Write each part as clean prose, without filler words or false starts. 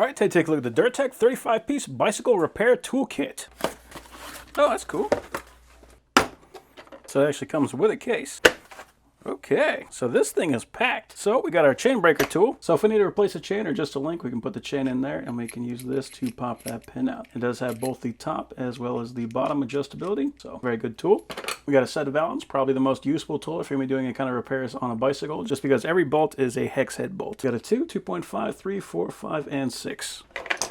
All right, take a look at the Durtech 35-piece bicycle repair toolkit. Oh, that's cool. So it actually comes with a case. Okay, so this thing is packed. So we got our chain breaker tool. So if we need to replace a chain or just a link, we can put the chain in there and we can use this to pop that pin out. It does have both the top as well as the bottom adjustability. So very good tool. We got a set of Allen's, probably the most useful tool if you're going to be doing any kind of repairs on a bicycle, just because every bolt is a hex head bolt. We got a 2, 2.5, 3, 4, 5, and 6.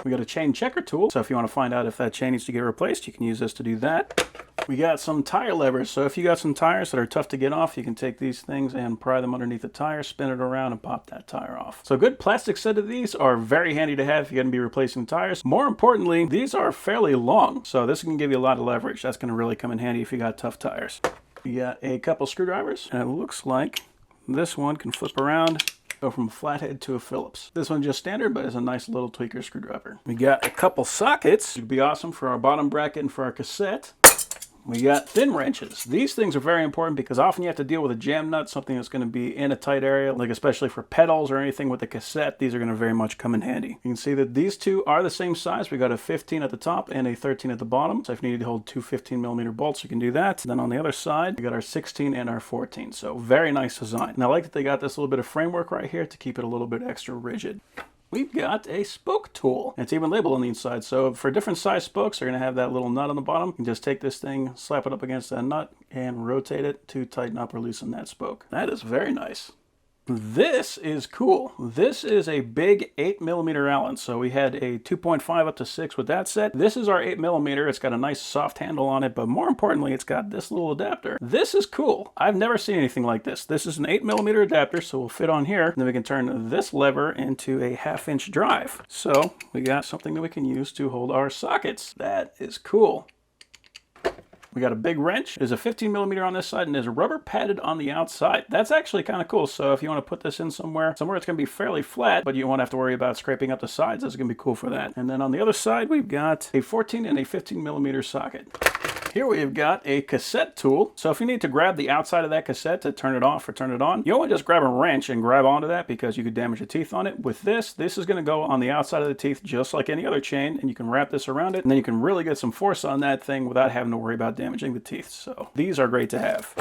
We got a chain checker tool. So if you want to find out if that chain needs to get replaced, you can use this to do that. We got some tire levers, so if you got some tires that are tough to get off, you can take these things and pry them underneath the tire, spin it around, and pop that tire off. So a good plastic set of these are very handy to have if you're going to be replacing tires. More importantly, these are fairly long, so this can give you a lot of leverage. That's going to really come in handy if you got tough tires. We got a couple screwdrivers, and it looks like this one can flip around, go from a flathead to a Phillips. This one's just standard, but it's a nice little tweaker screwdriver. We got a couple sockets. It'd be awesome for our bottom bracket and for our cassette. We got thin wrenches. These things are very important because often you have to deal with a jam nut, something that's going to be in a tight area, like especially for pedals or anything with a cassette. These are going to very much come in handy. You can see that these two are the same size. We got a 15 at the top and a 13 at the bottom. So if you need to hold two 15mm bolts, you can do that. Then on the other side, we got our 16 and our 14. So very nice design. And I like that they got this little bit of framework right here to keep it a little bit extra rigid. We've got a spoke tool. It's even labeled on the inside. So for different size spokes, they're going to have that little nut on the bottom. You can just take this thing, slap it up against that nut, and rotate it to tighten up or loosen that spoke. That is very nice. This is cool. This is a big 8mm Allen. So we had a 2.5 up to 6 with that set. This is our 8mm. It's got a nice soft handle on it, but more importantly, it's got this little adapter. This is cool. I've never seen anything like this. This is an 8mm adapter, so we'll fit on here. And then we can turn this lever into a 1/2-inch drive. So we got something that we can use to hold our sockets. That is cool. We got a big wrench. There's a 15mm on this side and there's rubber padded on the outside. That's actually kind of cool. So if you want to put this in somewhere it's going to be fairly flat, but you won't have to worry about scraping up the sides. That's going to be cool for that. And then on the other side, we've got a 14 and a 15mm socket. Here we've got a cassette tool. So if you need to grab the outside of that cassette to turn it off or turn it on, you don't want to just grab a wrench and grab onto that because you could damage the teeth on it. With this is going to go on the outside of the teeth just like any other chain, and you can wrap this around it, and then you can really get some force on that thing without having to worry about damaging the teeth. So these are great to have.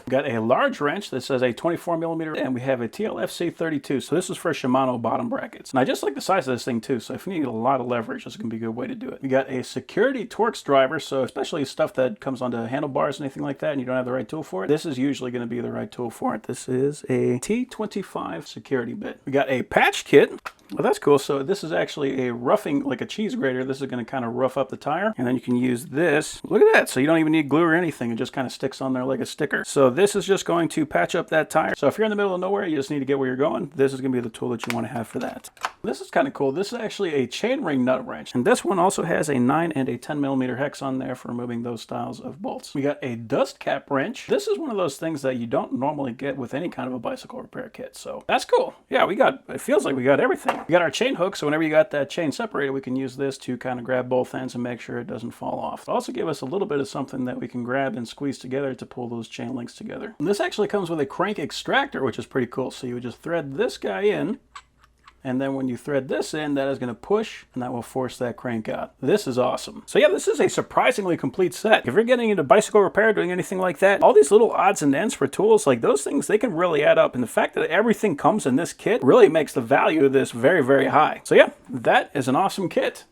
We've got a large wrench that says a 24mm, and we have a TLFC 32. So this is for Shimano bottom brackets. And I just like the size of this thing too. So if you need a lot of leverage, this is going to be a good way to do it. We got a security Torx driver. So especially stuff that comes onto handlebars and anything like that, and you don't have the right tool for it, this is usually going to be the right tool for it. This is a T25 security bit. We got a patch kit. Well, that's cool. So this is actually a roughing, like a cheese grater. This is going to kind of rough up the tire. And then you can use this. Look at that. So you don't even need glue or anything. It just kind of sticks on there like a sticker. So this is just going to patch up that tire. So if you're in the middle of nowhere, you just need to get where you're going. This is going to be the tool that you want to have for that. This is kind of cool. This is actually a chainring nut wrench. And this one also has a 9 and a 10mm hex on there for removing those styles of bolts. We got a dust cap wrench. This is one of those things that you don't normally get with any kind of a bicycle repair kit. So that's cool. Yeah, it feels like we got everything. We got our chain hook. So whenever you got that chain separated, we can use this to kind of grab both ends and make sure it doesn't fall off. It'll also give us a little bit of something that we can grab and squeeze together to pull those chain links together. And this actually comes with a crank extractor, which is pretty cool. So you would just thread this guy in, and then when you thread this in, that is going to push, and that will force that crank out. This is awesome. So yeah, this is a surprisingly complete set. If you're getting into bicycle repair, doing anything like that, all these little odds and ends for tools, like those things, they can really add up. And the fact that everything comes in this kit really makes the value of this very, very high. So yeah, that is an awesome kit.